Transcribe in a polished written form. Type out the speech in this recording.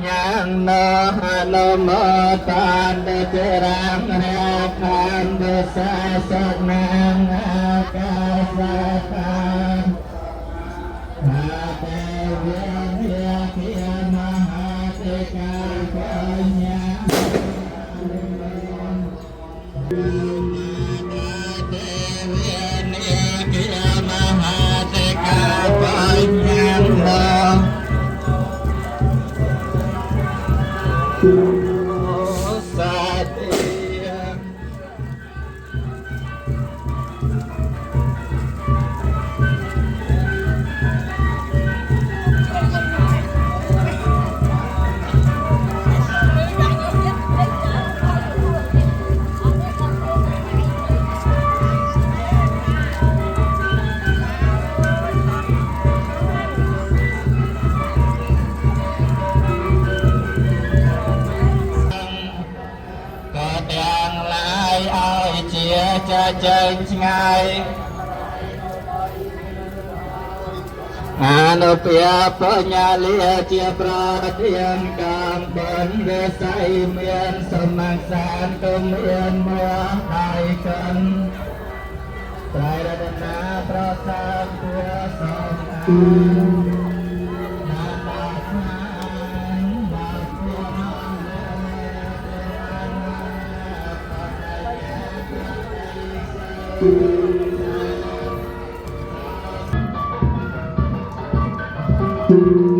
Yang nama tanda terang akan bersasanang kasatan hati yang kiamat hati chân ngay anu pia penyalia cia perhatian kampung desa imian semangsan kemian muahaikan Tradana prasam kuasa Thank you.